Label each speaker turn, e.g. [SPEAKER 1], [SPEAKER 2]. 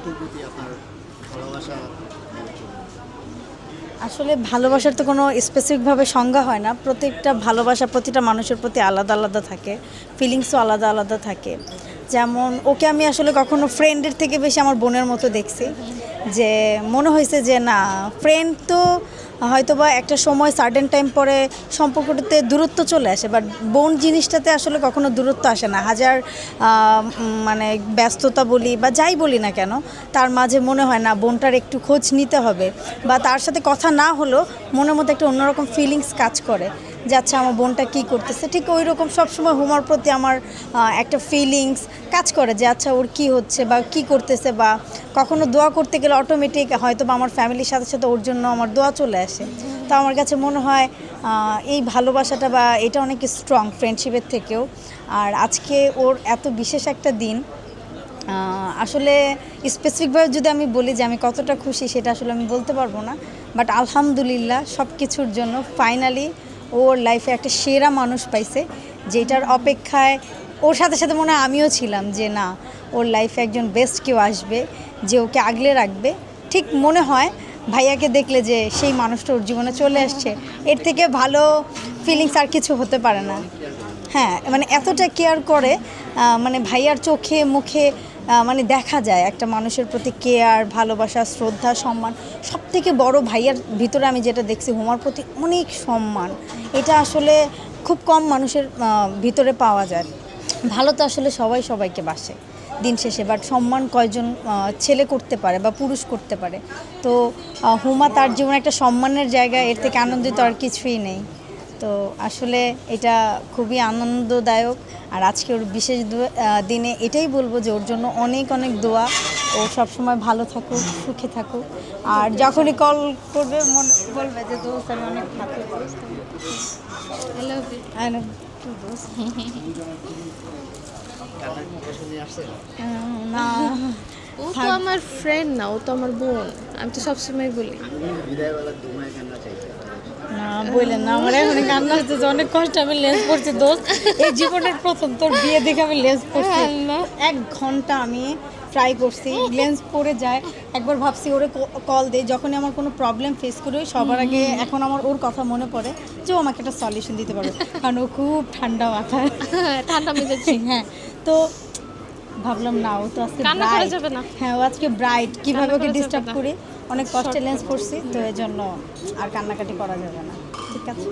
[SPEAKER 1] আপুর প্রতি আপনার ভালোবাসা?
[SPEAKER 2] আসলে ভালোবাসার তো কোনো স্পেসিফিকভাবে সংজ্ঞা হয় না। প্রত্যেকটা ভালোবাসা প্রতিটা মানুষের প্রতি আলাদা আলাদা থাকে, ফিলিংসও আলাদা আলাদা থাকে। যেমন ওকে আমি আসলে কখনো ফ্রেন্ডের থেকে বেশি আমার বোনের মতো দেখছি, যে মনে হয়েছে যে না, ফ্রেন্ড তো হয়তোবা একটা সময় সার্টেন টাইম পরে সম্পর্কটাতে দূরত্ব চলে আসে, বাট বোন জিনিসটাতে আসলে কখনো দূরত্ব আসে না। হাজার মানে ব্যস্ততা বলি বা যাই বলি না কেন, তার মাঝে মনে হয় না বোনটার একটু খোঁজ নিতে হবে, বা তার সাথে কথা না হলেও মনের মধ্যে একটা অন্যরকম ফিলিংস কাজ করে যে আচ্ছা আমার বোনটা কী করতেছে। ঠিক ওই রকম সবসময় হুমার প্রতি আমার একটা ফিলিংস কাজ করে যে আচ্ছা ওর কী হচ্ছে বা কী করতেছে, বা কখনো দোয়া করতে গেলে অটোমেটিক হয়তো বা আমার ফ্যামিলির সাথে সাথে ওর জন্য আমার দোয়া চলে আসে। তো আমার কাছে মনে হয় এই ভালোবাসাটা বা এটা অনেক স্ট্রং ফ্রেন্ডশিপের থেকেও। আর আজকে ওর এত বিশেষ একটা দিন, আসলে স্পেসিফিকভাবে যদি আমি বলি যে আমি কতটা খুশি, সেটা আসলে আমি বলতে পারবো না। বাট আলহামদুলিল্লাহ সব কিছুর জন্য ফাইনালি ওর লাইফে একটা সেরা মানুষ পাইছে, যেটার অপেক্ষায় ওর সাথে সাথে মনে হয় আমিও ছিলাম যে না, ওর লাইফে একজন বেস্ট কেউ আসবে যে ওকে আগলে রাখবে। ঠিক মনে হয় ভাইয়াকে দেখলে যে সেই মানুষটা ওর জীবনে চলে আসছে, এর থেকে ভালো ফিলিংস আর কিছু হতে পারে না। হ্যাঁ, মানে এতটা কেয়ার করে, মানে ভাইয়ার চোখে মুখে মানে দেখা যায় একটা মানুষের প্রতি কেয়ার, ভালোবাসা, শ্রদ্ধা, সম্মান। সবথেকে বড় ভাইয়ার ভিতরে আমি যেটা দেখছি হুমার প্রতি অনেক সম্মান। এটা আসলে খুব কম মানুষের ভিতরে পাওয়া যায়। ভালো তো আসলে সবাই সবাইকে বাসে দিন শেষে, বাট সম্মান কয়জন ছেলে করতে পারে বা পুরুষ করতে পারে। তো হুমা তার জীবনে একটা সম্মানের জায়গা, এর থেকে আনন্দিত আর কিছুই নেই। তো আসলে এটা খুবই আনন্দদায়ক। আর আজকে ওর বিশেষ দিনে এটাই বলবো যে ওর জন্য অনেক অনেক দোয়া। ও সবসময় ভালো থাকুক, সুখে থাকুক। আর যখনই কল করবে মনে বলবে যে দোস্ত আমি অনেক happy.
[SPEAKER 3] I love you.
[SPEAKER 2] I love to দোস্ত।
[SPEAKER 1] কান্নার কথা নিয়ে আসছেন?
[SPEAKER 2] না,
[SPEAKER 3] ও তো আমার ফ্রেন্ড না, ও তো আমার বোন। আমি তো সবসময় বলি।
[SPEAKER 1] আমি বিদায়বেলা দুমায় কান্না চাইতে।
[SPEAKER 2] না বললেন না, আমার এখন কান্না হচ্ছে, অনেক কষ্ট। আমি লেন্স পড়ছি দোস্ত, এই জীবনের প্রথম তোর বিয়ে দেখে আমি লেন্স পড়ছি।
[SPEAKER 3] আল্লাহ।
[SPEAKER 2] 1 ঘন্টা আমি ট্রাই করছি, লেন্স পড়ে যায়। একবার ভাবছি ওরে কল দিই, যখনই আমার কোনো প্রবলেম ফেস করি সবার আগে এখন আমার ওর কথা মনে পড়ে যে ও আমাকে একটা সলিউশন দিতে পারবে, কারণ ও খুব ঠান্ডা মাথা।
[SPEAKER 3] ঠান্ডা মেজাজ।
[SPEAKER 2] হ্যাঁ, তো ভাবলাম না, ও তো আজকে
[SPEAKER 3] কান্না করা
[SPEAKER 2] ব্রাইট।
[SPEAKER 3] যাবে না।
[SPEAKER 2] হ্যাঁ, ও আজকে ব্রাইট, কীভাবে
[SPEAKER 3] কান্না
[SPEAKER 2] ওকে
[SPEAKER 3] করা যাবে
[SPEAKER 2] ডিস্টার্ব
[SPEAKER 3] না।
[SPEAKER 2] করি, অনেক কষ্টে
[SPEAKER 3] Short
[SPEAKER 2] লেন্স পড়ছি, তো এই জন্য আর কান্নাকাটি করা যাবে না। ঠিক আছে।